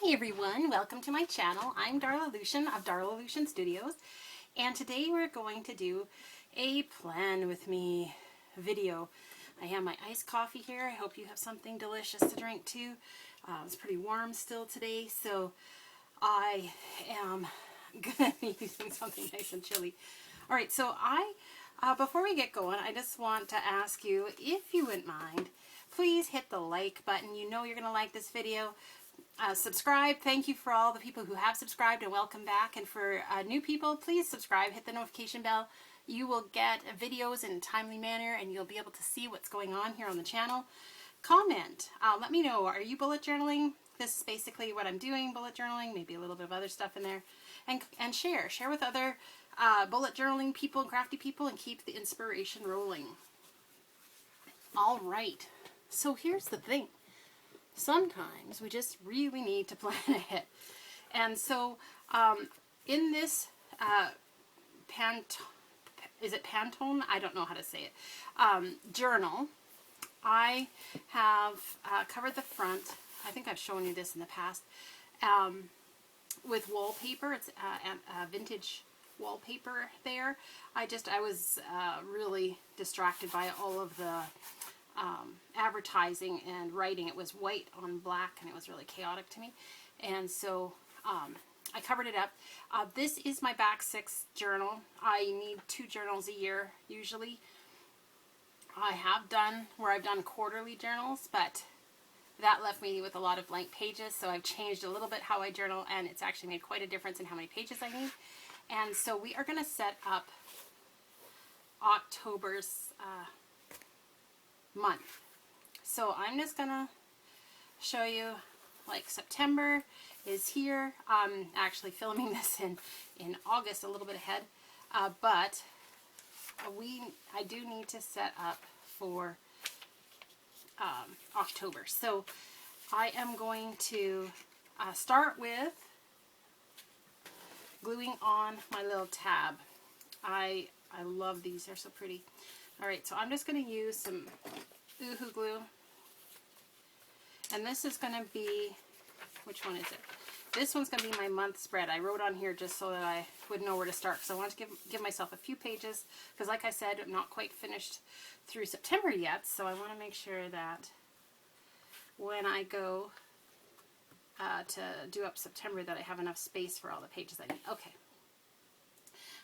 Hi everyone, welcome to my channel. I'm Darla Lucian of Darla Lucian Studios, and today we're going to do a plan with me video. I have my iced coffee here. I hope you have something delicious to drink too. It's pretty warm still today, so I am gonna be using something nice and chilly. Alright, so before we get going, I just want to ask you, if you wouldn't mind, please hit the like button. You know you're going to like this video. Subscribe. Thank you for all the people who have subscribed, and welcome back. And for new people, please subscribe. Hit the notification bell. You will get videos in a timely manner, and you'll be able to see what's going on here on the channel. Comment. Let me know, are you bullet journaling? This is basically what I'm doing, bullet journaling, maybe a little bit of other stuff in there. And share with other bullet journaling people, crafty people, and keep the inspiration rolling. All right. So here's the thing. Sometimes we just really need to plan ahead. And so in this Pantone? I don't know how to say it. Journal, I have covered the front. I think I've shown you this in the past. With wallpaper. It's a vintage wallpaper there. I was really distracted by all of the advertising and writing. It was white on black and it was really chaotic to me, and so I covered it up. This is my back 6 journal. I need 2 journals a year usually. I have done where I've done quarterly journals, but that left me with a lot of blank pages, so I've changed a little bit how I journal, and it's actually made quite a difference in how many pages I need. And so we are going to set up October's month. So I'm just gonna show you, like, September is here. I'm actually filming this in August, a little bit ahead, but I do need to set up for October. So I am going to start with gluing on my little tab. I love these, they're so pretty. Alright, so I'm just going to use some BuJu glue, and this is going to be, which one is it? This one's going to be my month spread. I wrote on here just so that I would know where to start, because I want to give myself a few pages, because like I said, I'm not quite finished through September yet, so I want to make sure that when I go to do up September that I have enough space for all the pages I need. Okay.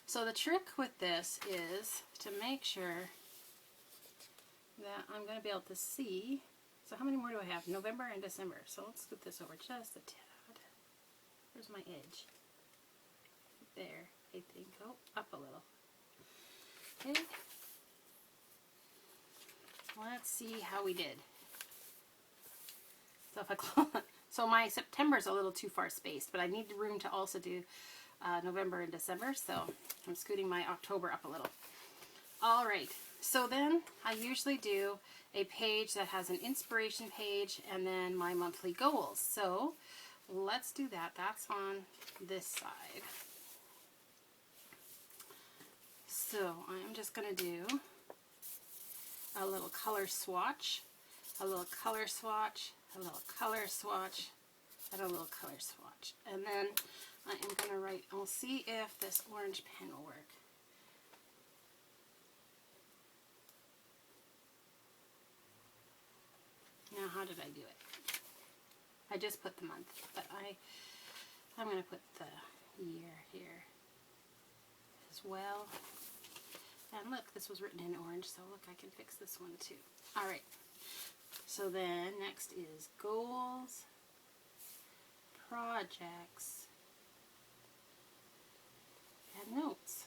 So the trick with this is to make sure that I'm going to be able to see. So how many more do I have? November and December. So let's scoot this over just a tad. Where's my edge? There, I think. Oh, up a little. Okay. Let's see how we did. So if I so my September's a little too far spaced, but I need room to also do November and December, so I'm scooting my October up a little. Alright, so then I usually do a page that has an inspiration page and then my monthly goals. So let's do that. That's on this side. So I'm just going to do a little color swatch, a little color swatch, a little color swatch, and a little color swatch. And then I am going to write, I'll see if this orange pen will work. Now, how did I do it? I just put the month, but I'm going to put the year here as well. And look, this was written in orange, so look, I can fix this one too. Alright, so then next is goals, projects, and notes.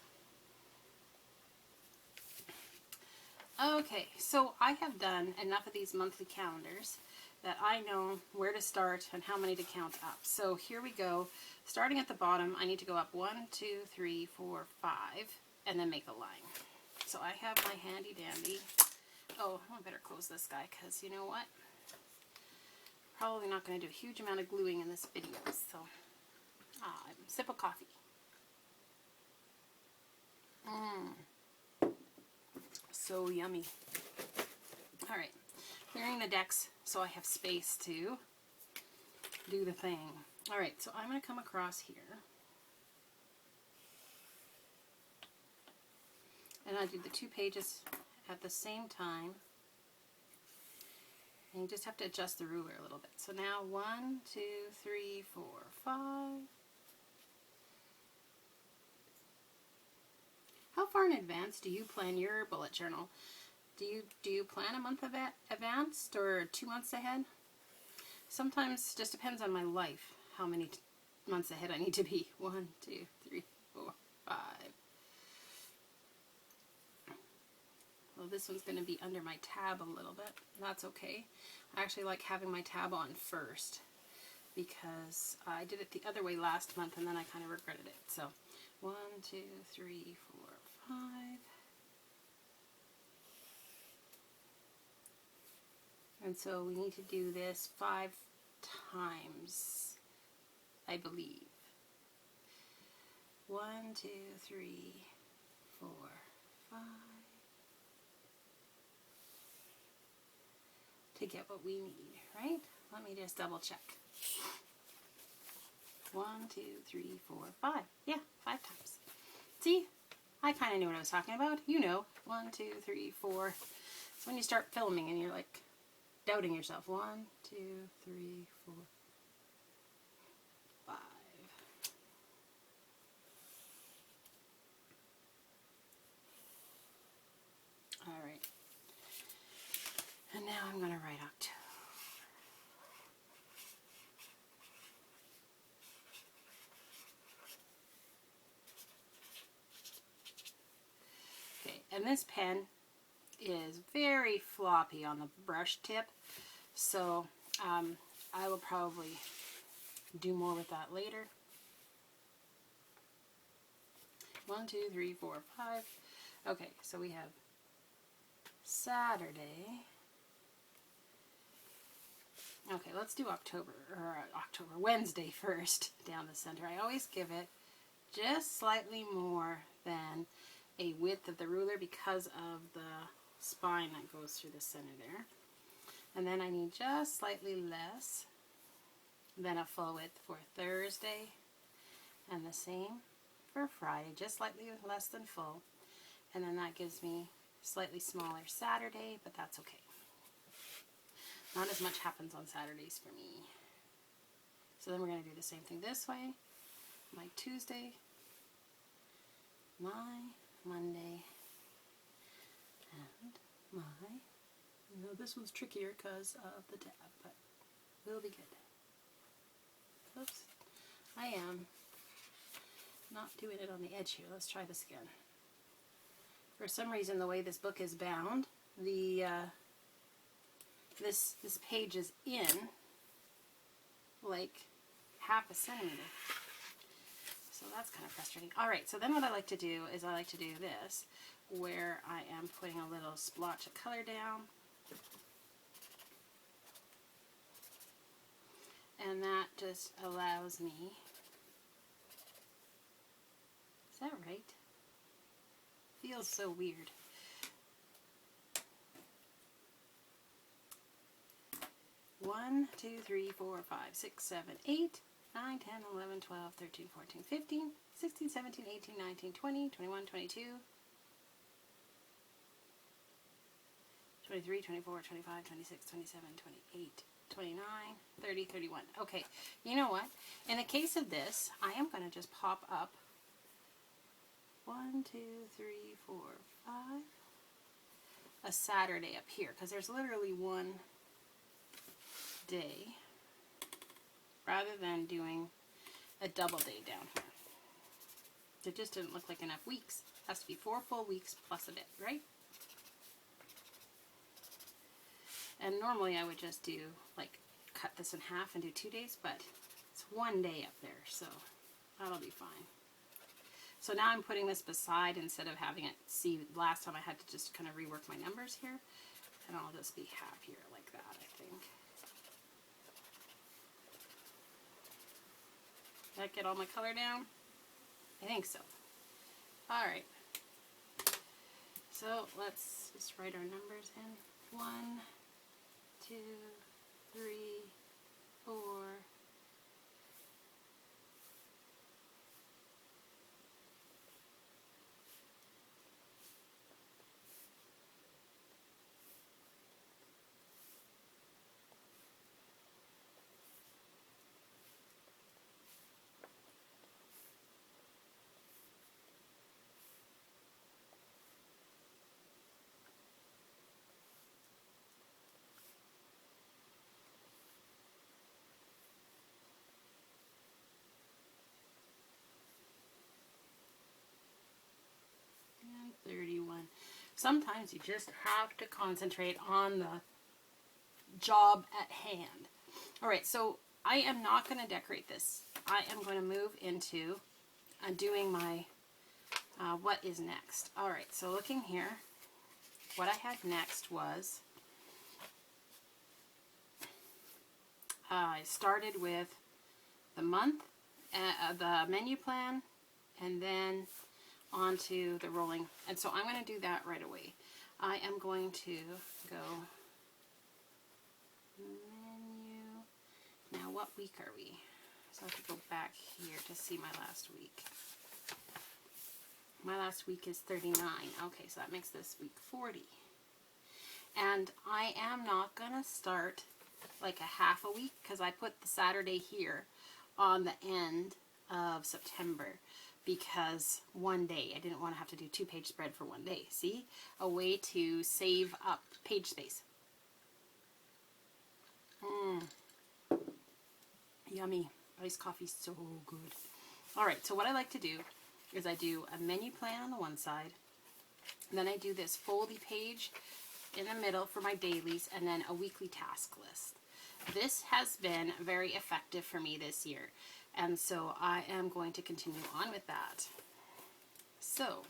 Okay, so I have done enough of these monthly calendars that I know where to start and how many to count up. So here we go. Starting at the bottom, I need to go up 1, 2, 3, 4, 5, and then make a line. So I have my handy dandy. Oh, I better close this guy, because you know what? Probably not going to do a huge amount of gluing in this video. So, sip of coffee. So yummy. Alright, clearing the decks so I have space to do the thing. All right, so I'm going to come across here. And I do the 2 pages at the same time. And you just have to adjust the ruler a little bit. So now 1, 2, 3, 4, 5. How far in advance do you plan your bullet journal? Do you plan a month advanced or 2 months ahead? Sometimes it just depends on my life how many months ahead I need to be. 1, 2, 3, 4, 5. Well, this one's going to be under my tab a little bit. That's okay. I actually like having my tab on first because I did it the other way last month and then I kind of regretted it. So 1, 2, 3, 4, 5. And so we need to do this 5 times, I believe. 1, 2, 3, 4, 5. To get what we need, right? Let me just double check. 1, 2, 3, 4, 5. Yeah, 5 times. See? I kind of knew what I was talking about. You know. 1, 2, 3, 4. It's when you start filming and you're like doubting yourself. 1, 2, 3, 4, 5. All right. And now I'm going to write October. Okay, and this pen is very floppy on the brush tip, so I will probably do more with that later. 1, 2, 3, 4, 5. Okay, so we have Saturday. Okay, let's do Wednesday first down the center. I always give it just slightly more than a width of the ruler because of the spine that goes through the center there. And then I need just slightly less than a full width for Thursday, and the same for Friday, just slightly less than full. And then that gives me slightly smaller Saturday, but that's okay. Not as much happens on Saturdays for me. So then we're going to do the same thing this way. My Tuesday, my Monday, and my... You know, this one's trickier because of the tab, but we'll be good. Oops. I am not doing it on the edge here. Let's try this again. For some reason, the way this book is bound, the this page is in like ½ centimeter. So that's kind of frustrating. Alright, so then what I like to do is I like to do this, where I am putting a little splotch of color down. And that just allows me, is that right? Feels so weird. One, 2, 3, 4, 5, 6, 7, 8, 9, 10, 11, 12, 13, 14, 15, 16, 17, 18, 19, 20, 21, 22, 23, 24, 25, 26, 27, 28, 29, 30, 31. Okay, you know what? In the case of this, I am going to just pop up 1, 2, 3, 4, 5, a Saturday up here, because there's literally one day, rather than doing a double day down here. It just didn't look like enough weeks. It has to be 4 full weeks plus a bit, right? And normally I would just do, like, cut this in half and do 2 days, but it's 1 day up there, so that'll be fine. So now I'm putting this beside instead of having it, see, last time I had to just kind of rework my numbers here, and I'll just be happier like that, I think. Did that get all my color down? I think so. Alright. So let's just write our numbers in. 1, 2, 3, 4, Sometimes you just have to concentrate on the job at hand. All right, so I am not going to decorate this. I am going to move into doing my what is next. All right, so looking here, what I had next was I started with the month, the menu plan, and then onto the rolling. And so I'm going to do that right away. I am going to go menu. Now what week are we? So I have to go back here to see my last week. My last week is 39. Okay, so that makes this week 40. And I am not going to start like a half a week because I put the Saturday here on the end of September because one day I didn't want to have to do 2-page spread for one day. See? A way to save up page space. Yummy. Iced coffee's so good. Alright, so what I like to do is I do a menu plan on the one side, and then I do this foldy page in the middle for my dailies, and then a weekly task list. This has been very effective for me this year, and so I am going to continue on with that. So,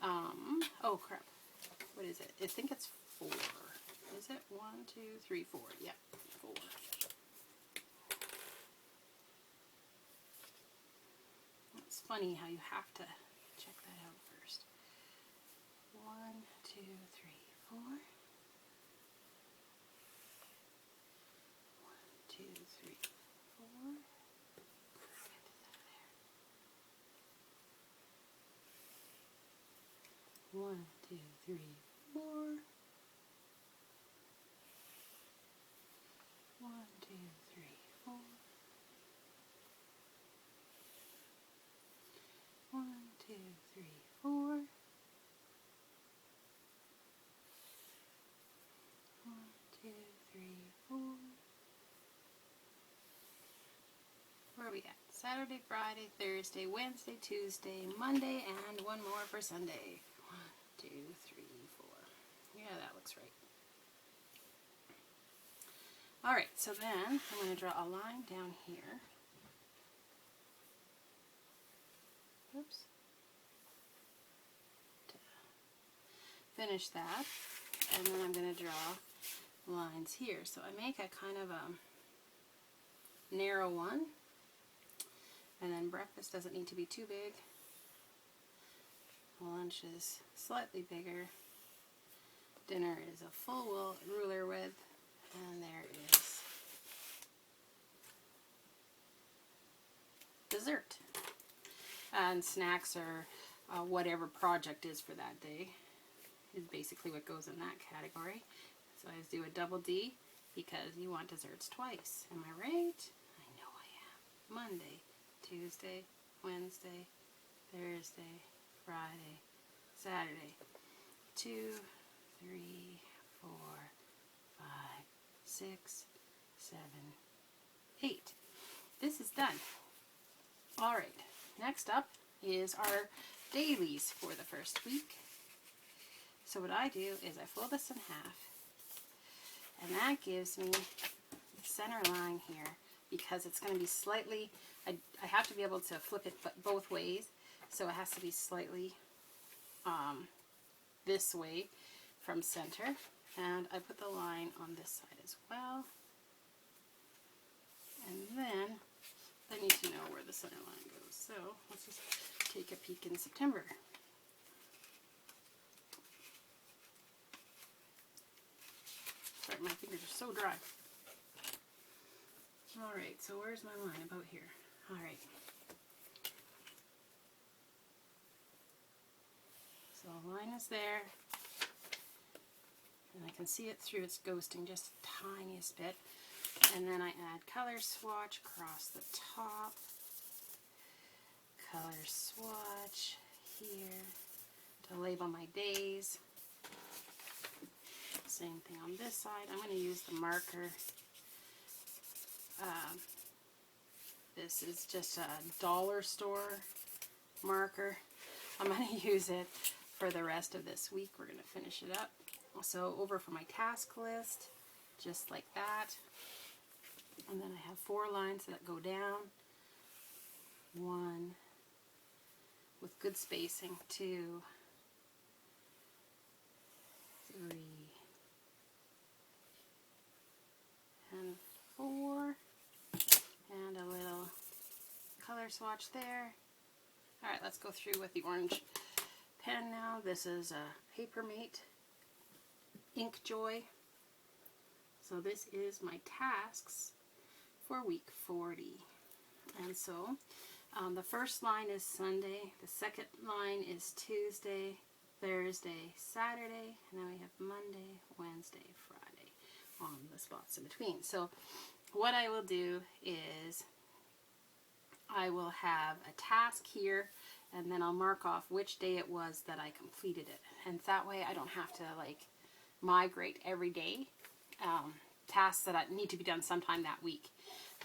oh crap, what is it? I think it's 4. Is it 1, 2, 3, 4? Yeah, 4. It's funny how you have to check that out first. 1, 2, 3, 4. 1, 2, 3, 4. One, two, three, 4. 1, 2, 3, 4. 1, 2, 3, 4. 1, 2, 3, 4. Where are we at? Saturday, Friday, Thursday, Wednesday, Tuesday, Monday, and one more for Sunday. 1, 2, 3, 4. Yeah, that looks right. Alright, so then I'm going to draw a line down here. Oops. To finish that. And then I'm going to draw lines here. So I make a kind of a narrow one. And then breakfast doesn't need to be too big. Lunch is slightly bigger. Dinner is a full ruler width. And there is dessert. And snacks are whatever project is for that day is basically what goes in that category. So I just do a double D because you want desserts twice. Am I right? I know I am. Monday, Tuesday, Wednesday, Thursday, Friday, Saturday. 2, 3, 4, 5, 6, 7, 8. This is done. Alright, next up is our dailies for the first week. So what I do is I fold this in half, and that gives me the center line here because it's going to be slightly, I have to be able to flip it both ways, so it has to be slightly this way from center. And I put the line on this side as well. And then I need to know where the center line goes. So let's just take a peek in September. Sorry, my fingers are so dry. Alright, so where's my line? About here. Alright. So the line is there. And I can see it through, it's ghosting just the tiniest bit. And then I add color swatch across the top. Color swatch here to label my days. Same thing on this side. I'm going to use the marker. This is just a dollar store marker. I'm going to use it for the rest of this week. We're going to finish it up. So over for my task list, just like that. And then I have 4 lines that go down. 1 with good spacing, 2, 3, and 4. And a little color swatch there. Alright, let's go through with the orange pen now. This is a Papermate Ink Joy. So this is my tasks for week 40. And so the first line is Sunday, the second line is Tuesday, Thursday, Saturday, and then we have Monday, Wednesday, Friday on the spots in between. So what I will do is I will have a task here, and then I'll mark off which day it was that I completed it. And that way I don't have to like migrate every day tasks that need to be done sometime that week.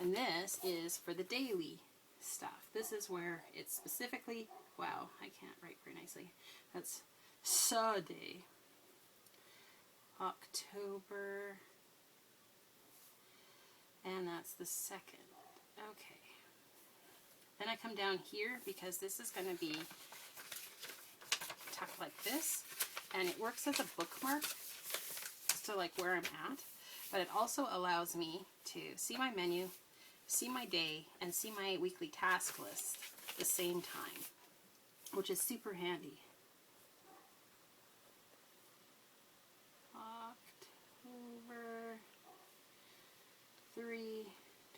And this is for the daily stuff. This is where it's specifically, wow, I can't write very nicely. That's Sunday, October, and that's the 2nd. Okay. Then I come down here because this is going to be tucked like this, and it works as a bookmark as to like where I'm at, but it also allows me to see my menu, see my day, and see my weekly task list at the same time, which is super handy. October 3,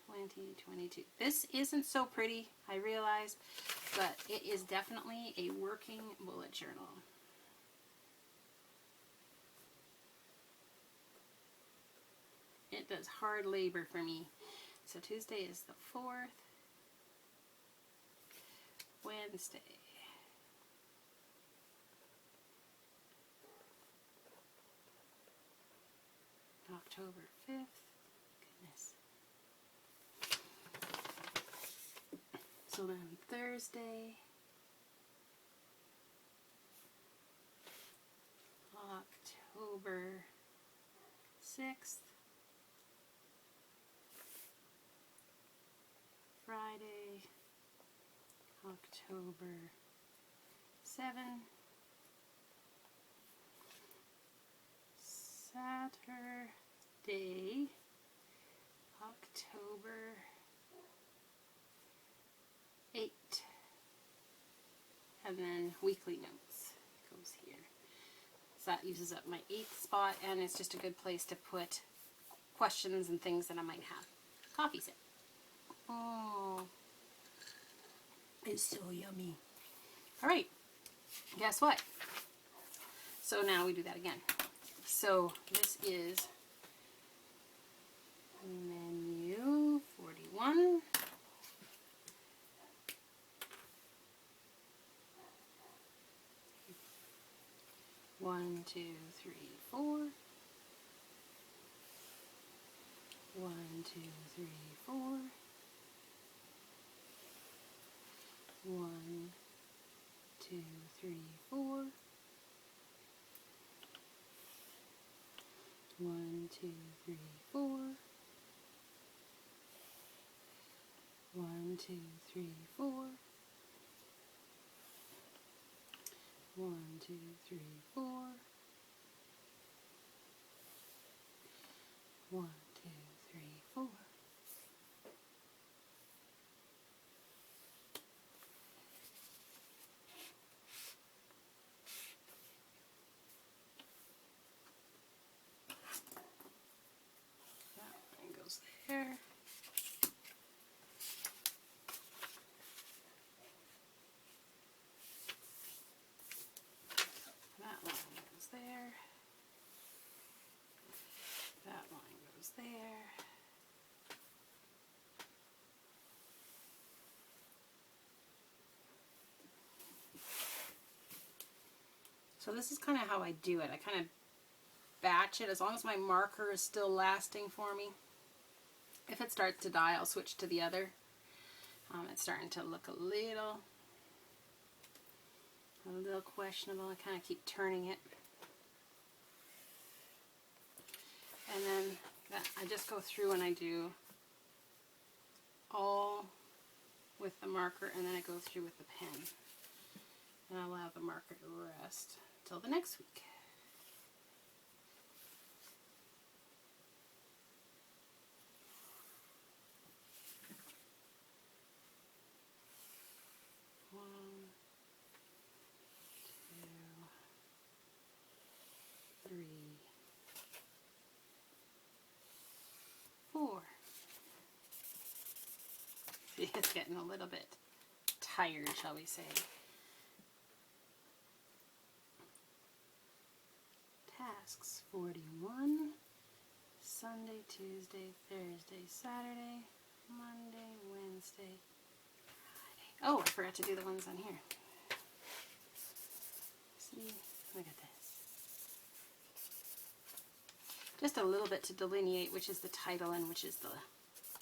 2022. This isn't so pretty, I realize, but it is definitely a working bullet journal. It does hard labor for me. So Tuesday is the 4th. Wednesday. October 5th. Goodness. So then Thursday. October 6th. Friday, October 7, Saturday, October 8, and then weekly notes goes here. So that uses up my 8th spot, and it's just a good place to put questions and things that I might have. Coffee sip. Oh, it's so yummy. All right, guess what? So now we do that again. So this is menu 41. One, two, three, four. 1, 2, 3, 4. 1, 2, 3, 4. 1, 2, 3, 4. 1, 2, 3, 4. 1, 2, 3, 4. 1, 2, 3, 4. That line goes there. That line goes there. That line goes there. So this is kind of how I do it. I kind of batch it as long as my marker is still lasting for me. If it starts to die, I'll switch to the other. It's starting to look a little A little questionable. I kind of keep turning it. And then I just go through and I do all with the marker, and then I go through with the pen. And I allow the marker to rest till the next week. One, two, three, four. See, it's getting a little bit tired, shall we say. Tasks 41, Sunday, Tuesday, Thursday, Saturday, Monday, Wednesday, Friday. Oh, I forgot to do the ones on here. See, look at this. Just a little bit to delineate which is the title and which is the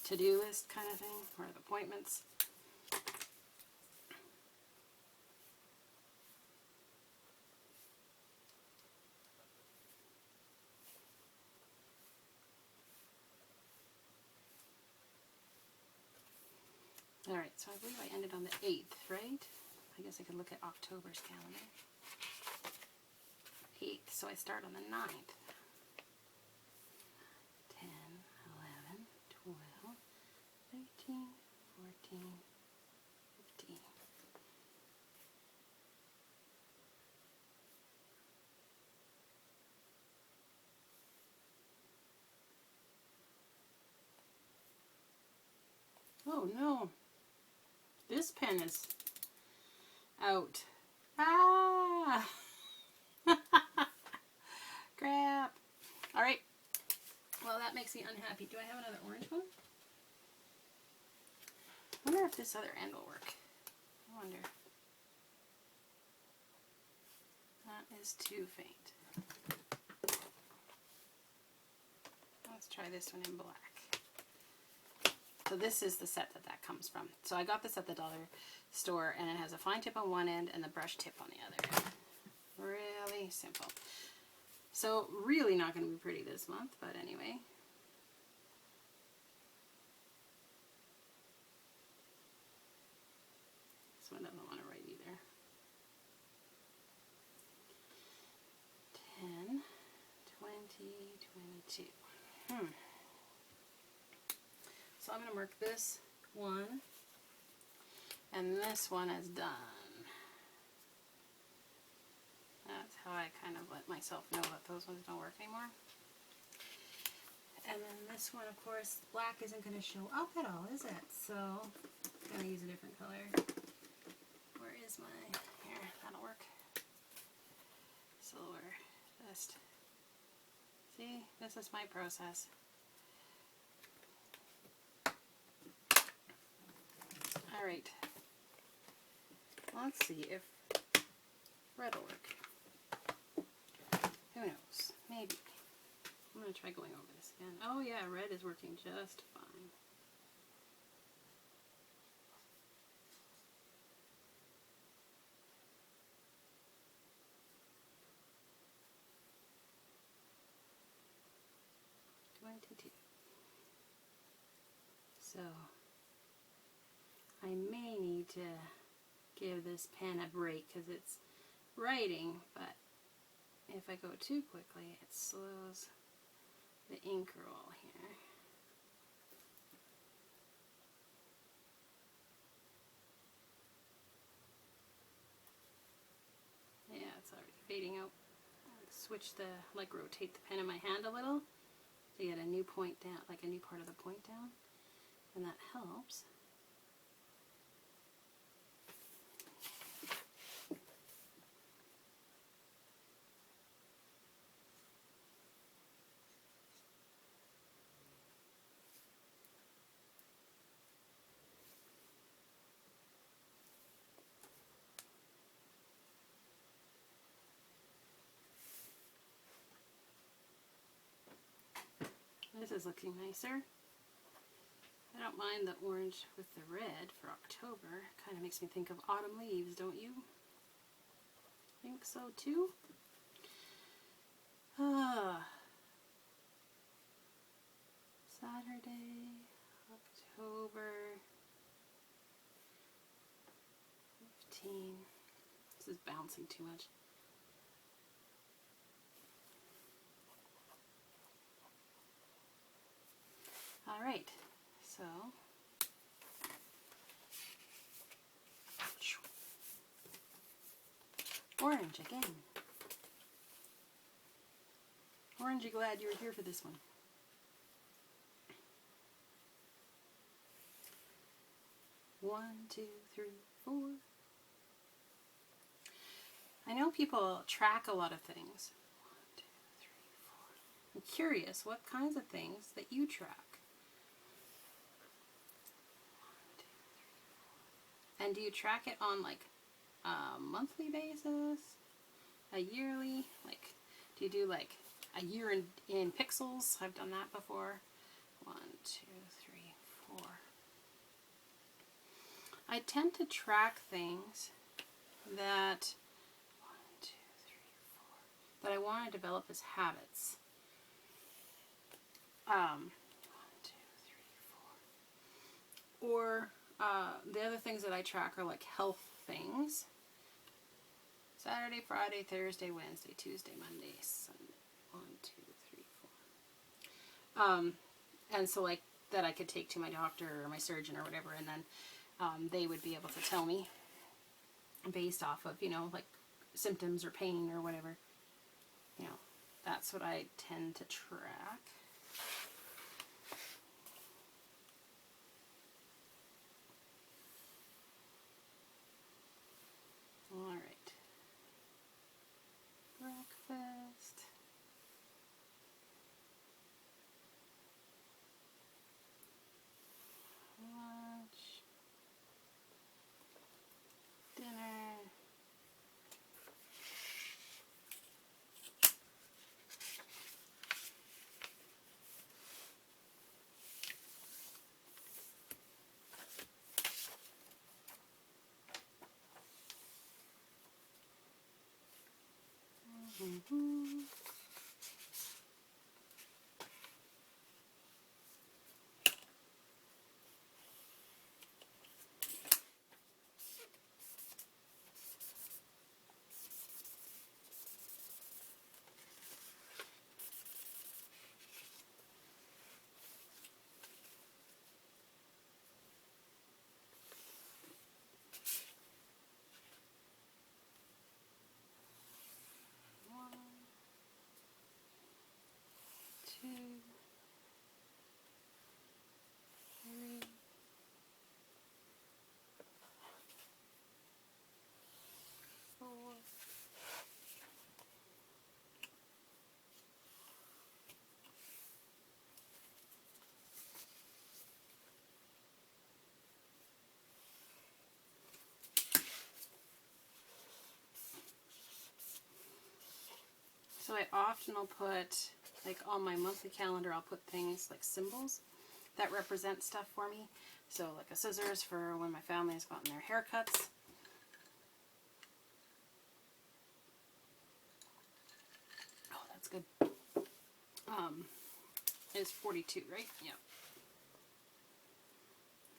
to-do list kind of thing, or the appointments. Alright, so I believe I ended on the 8th, right? I guess I could look at October's calendar. 8th, so I start on the 9th. 10, 11, 12, 13, 14, 15. Oh no! This pen is out. Ah! Crap! Alright. Well, that makes me unhappy. Do I have another orange one? I wonder if this other end will work. I wonder. That is too faint. Let's try this one in black. So this is the set that comes from. So I got this at the dollar store, and it has a fine tip on one end and the brush tip on the other. Really simple. So really not going to be pretty this month, but anyway. This one doesn't want to write either. 10, 20, 22. So I'm going to mark this one, and this one is done. That's how I kind of let myself know that those ones don't work anymore. And then this one, of course, black isn't going to show up at all, is it? So I'm going to use a different color. Where is my, here, that'll work. Silver, just, see, this is my process. Alright, let's see if red will work. Who knows? Maybe. I'm going to try going over this again. Oh yeah, red is working just fine. So I may need to give this pen a break because it's writing, but if I go too quickly, it slows the ink roll here. Yeah, it's already fading out. Switch the, like, rotate the pen in my hand a little to get a new point down, like a new part of the point down, and that helps. This is looking nicer. I don't mind the orange with the red for October. Kind of makes me think of autumn leaves, don't you? think so too. Saturday, October 15. This is bouncing too much. All right, so orange again. Orange, you glad you were here for this one. One, two, three, four. I know people track a lot of things. 1, 2, 3, 4. I'm curious what kinds of things that you track. 1, 2, 3, 4. And do you track it on like a monthly basis? A yearly? Like, do you do like a year in pixels? I've done that before. 1, 2, 3, 4. I tend to track things that 1, 2, 3, 4 that I want to develop as habits. 1, 2, 3, 4. Or the other things that I track are like health things. Saturday, Friday, Thursday, Wednesday, Tuesday, Monday, Sunday. 1, 2, 3, 4. And so like that I could take to my doctor or my surgeon or whatever, and then they would be able to tell me based off of, you know, like symptoms or pain or whatever. You know, that's what I tend to track. All right. Breakfast. Lunch. Dinner. Mm-hmm. Two, three, four. So I often will put, like on my monthly calendar, I'll put things like symbols that represent stuff for me. So like a scissors for when my family has gotten their haircuts. Oh, that's good. It's 42, right? Yeah.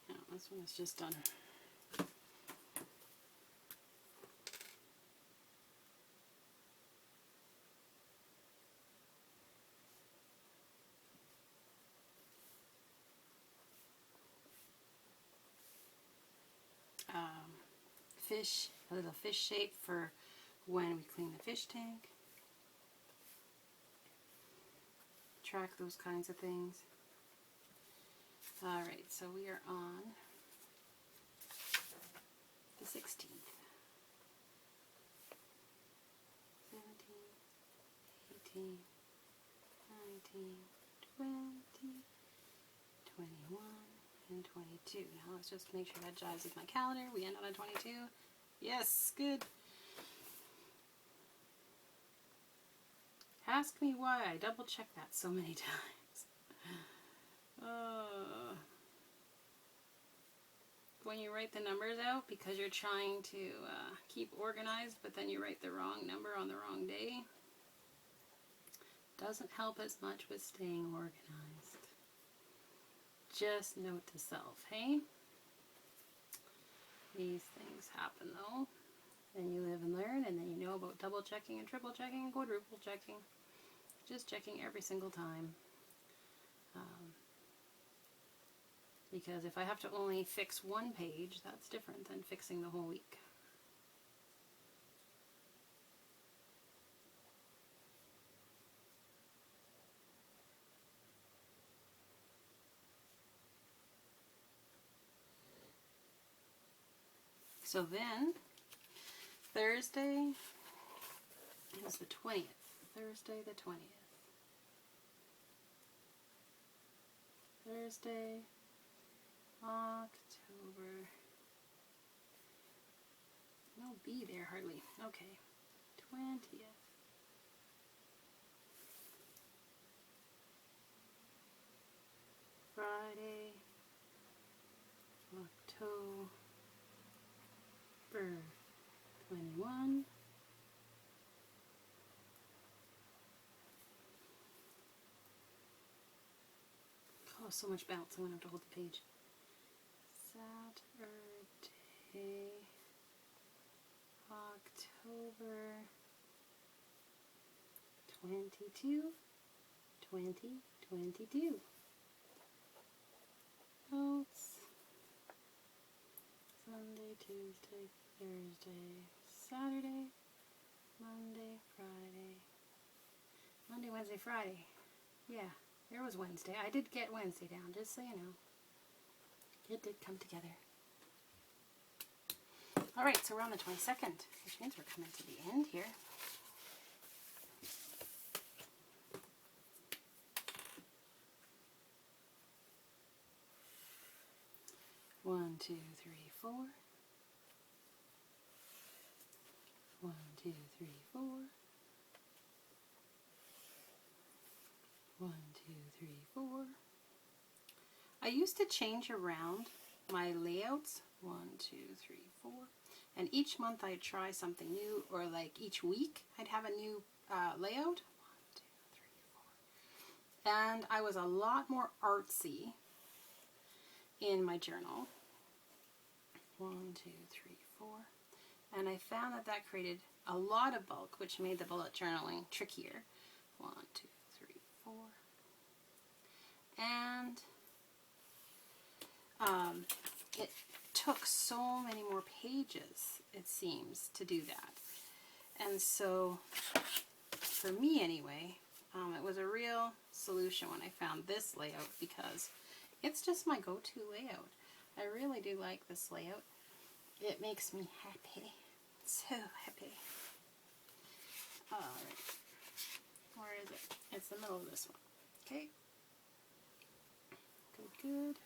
Yeah, this one is just done. Fish, a little fish shape for when we clean the fish tank. Track those kinds of things. Alright, so we are on the 16th. 17, 18, 19, 20, 21, and 22. Now let's just make sure that jives with my calendar. We end on a 22. Yes, good. Ask me why I double check that so many times. when you write the numbers out because you're trying to keep organized, but then you write the wrong number on the wrong day. Doesn't help as much with staying organized. Just note to self, hey? These things happen though. Then you live and learn, and then you know about double checking and triple checking and quadruple checking. Just checking every single time. Because if I have to only fix one page, that's different than fixing the whole week. So then, Thursday is the 20th. Thursday the 20th. Thursday, October. No B there hardly. Okay. 20th. Friday, October 21. Oh, so much bounce. I'm going to have to hold the page. Saturday, October 22, 2022. Notes. Sunday, Tuesday, Thursday, Saturday, Monday, Friday. Monday, Wednesday, Friday. Yeah, there was Wednesday. I did get Wednesday down, just so you know. It did come together. Alright, so we're on the 22nd, which means we're coming to the end here. One, two, three, four. 1, 2, 3, 4. 1, 2, 3, 4. I used to change around my layouts. 1, 2, 3, 4. And each month I'd try something new, or like each week I'd have a new layout. 1, 2, 3, 4. And I was a lot more artsy in my journal. 1, 2, 3, 4. And I found that that created a lot of bulk, which made the bullet journaling trickier. 1, 2, 3, 4. And it took so many more pages, it seems, to do that. And so, for me anyway, it was a real solution when I found this layout, because it's just my go-to layout. I really do like this layout. It makes me happy. So happy. Alright. Where is it? It's the middle of this one. Okay. Good, good.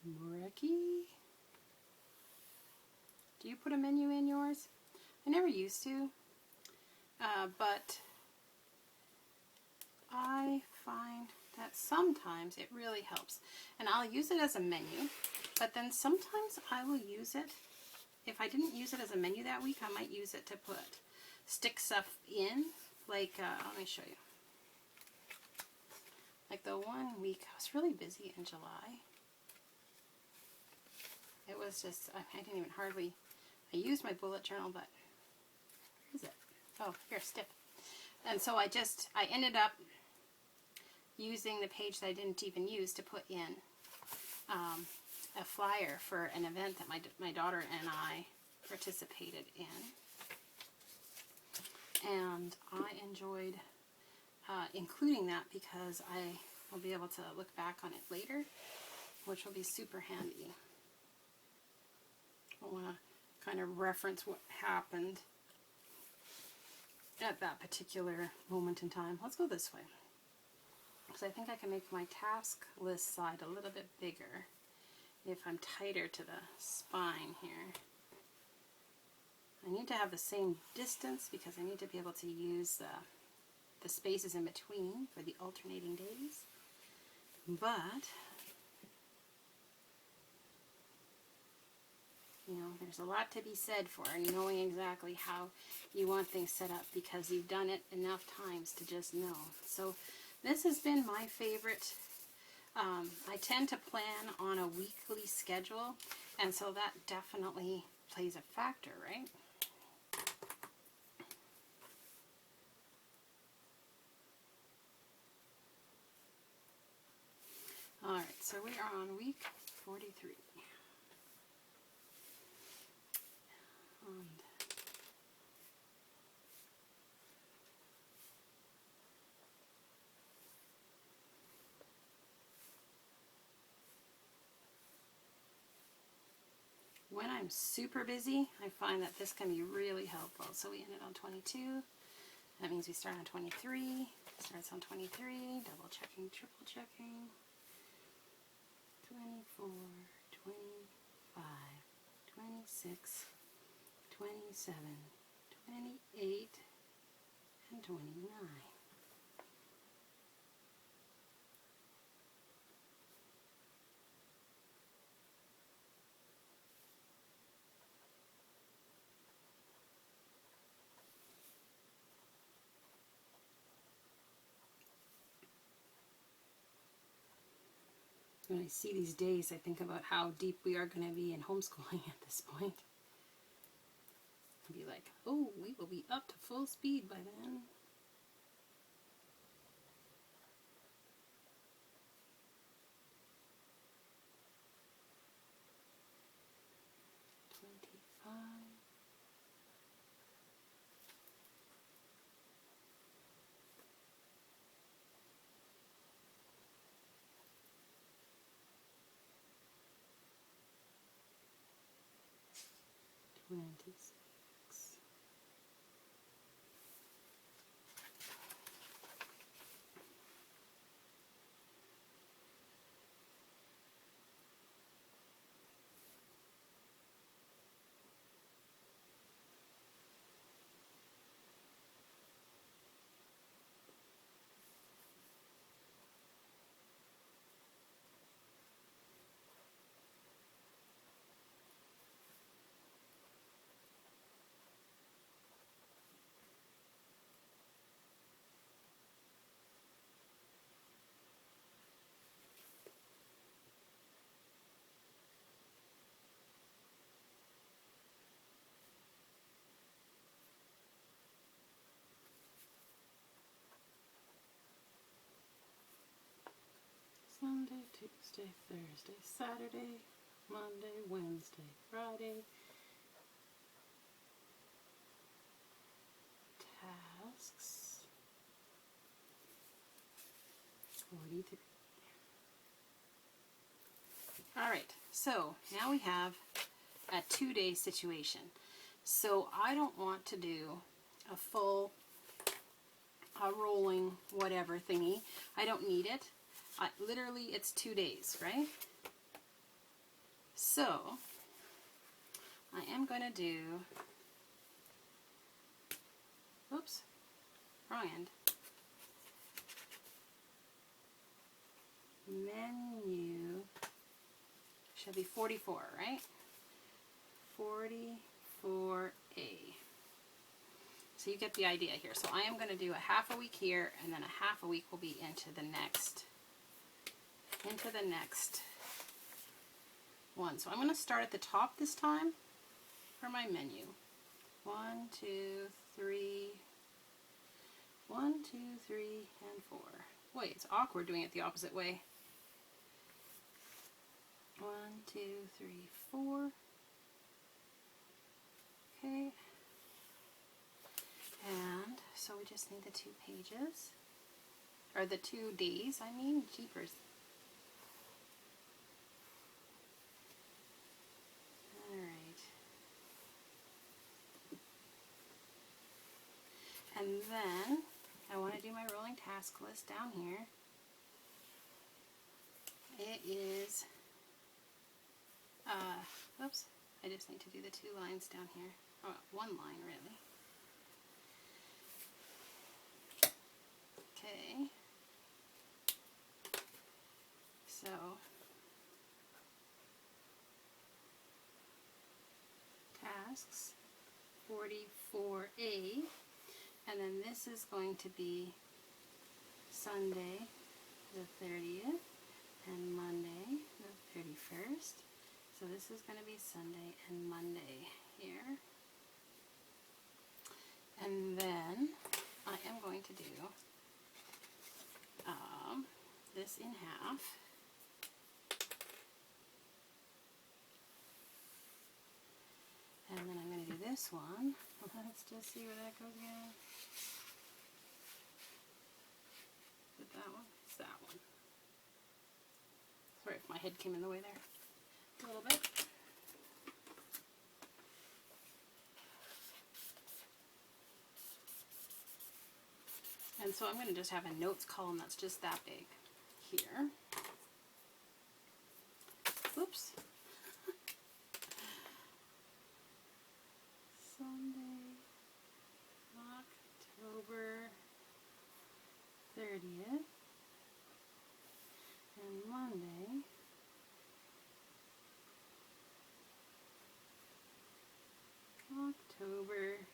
Moreki. Do you put a menu in yours? I never used to. But I find that sometimes it really helps. And I'll use it as a menu, but then sometimes I will use it, if I didn't use it as a menu that week, I might use it to stick stuff in. Like, let me show you. Like the one week, I was really busy in July. It was just, I didn't even hardly, I used my bullet journal, but where is it? Oh, here, stick. And so I ended up using the page that I didn't even use to put in a flyer for an event that my daughter and I participated in. And I enjoyed including that because I will be able to look back on it later, which will be super handy. I want to kind of reference what happened at that particular moment in time. Let's go this way. So I think I can make my task list side a little bit bigger if I'm tighter to the spine here. I need to have the same distance because I need to be able to use the spaces in between for the alternating days. But, you know, there's a lot to be said for knowing exactly how you want things set up because you've done it enough times to just know. So this has been my favorite. I tend to plan on a weekly schedule, and so that definitely plays a factor, right? Alright, so we are on week 43. And when I'm super busy, I find that this can be really helpful. So we ended on 22. That means we start on 23. Starts on 23. Double checking, triple checking. 24, 25, 26, 27, 28, and 29. When I see these days, I think about how deep we are going to be in homeschooling at this point. I'll be like, oh, we will be up to full speed by then. Sunday, Tuesday, Thursday, Saturday, Monday, Wednesday, Friday. Tasks. 43. Alright, so now we have a 2-day situation. So I don't want to do a full rolling whatever thingy. I don't need it. Literally, it's 2 days, right? So I am going to do, oops, wrong end. Menu should be 44, right? 44A. So you get the idea here. So I am going to do a half a week here, and then a half a week will be into the next one. So I'm going to start at the top this time for my menu. 1, 2, 3, 1, 2, 3, and 4. Boy, it's awkward doing it the opposite way. 1, 2, 3, 4. Okay. And so we just need the 2 pages. Or the 2 days, I mean, jeepers. Alright. And then I want to do my rolling task list down here. It is, oops, I just need to do the 2 lines down here. one line really. Okay. So tasks 44A, and then this is going to be Sunday the 30th and Monday the 31st. So this is going to be Sunday and Monday here. And then I am going to do this in half. And then I'm going to do this one. Let's just see where that goes again. Is it that one? It's that one. Sorry if my head came in the way there a little bit. And so I'm going to just have a notes column that's just that big here. Oops. Sunday, October 30th, and Monday, October,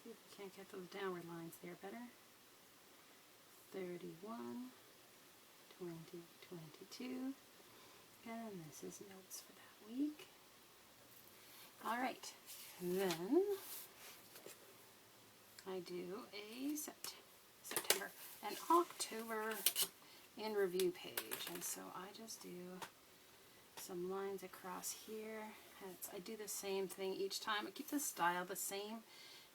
see if we can't get those downward lines there better, 31, 2022, and this is notes for that week. Alright, then I do a September and October in review page, and so I just do some lines across here. And I do the same thing each time. I keep the style the same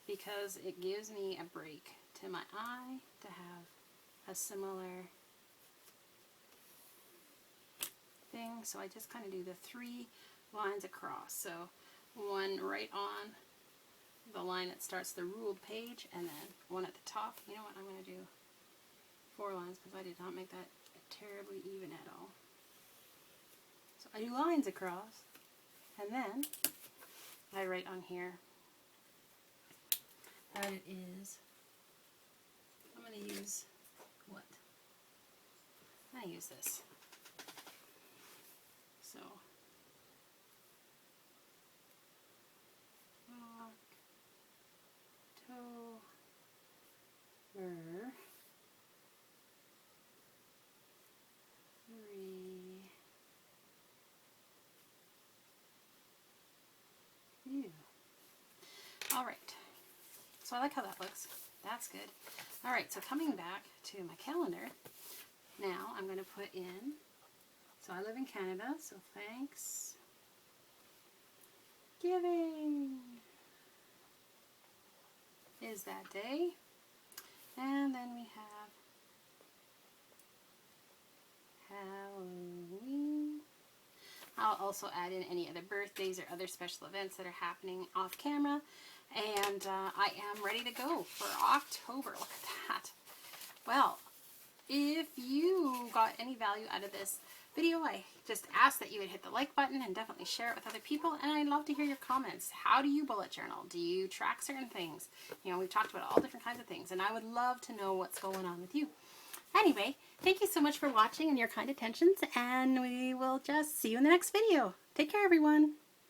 because it gives me a break to my eye to have a similar thing. So I just kind of do the 3 lines across. So one right on the line that starts the ruled page, and then one at the top. You know what, I'm going to do 4 lines because I did not make that terribly even at all. So I do lines across, and then I write on here that it is, I'm going to use what? I use this. So October 3. Alright, so I like how that looks. That's good. Alright, so coming back to my calendar, now I'm going to put in, so I live in Canada, so Thanksgiving is that day. And then we have Halloween. I'll also add in any other birthdays or other special events that are happening off camera. And I am ready to go for October. Look at that. Well, if you got any value out of this video, I just ask that you would hit the like button and definitely share it with other people. And I'd love to hear your comments. How do you bullet journal? Do you track certain things? You know, we've talked about all different kinds of things, and I would love to know what's going on with you. Anyway, thank you so much for watching and your kind attentions, and we will just see you in the next video. Take care, everyone.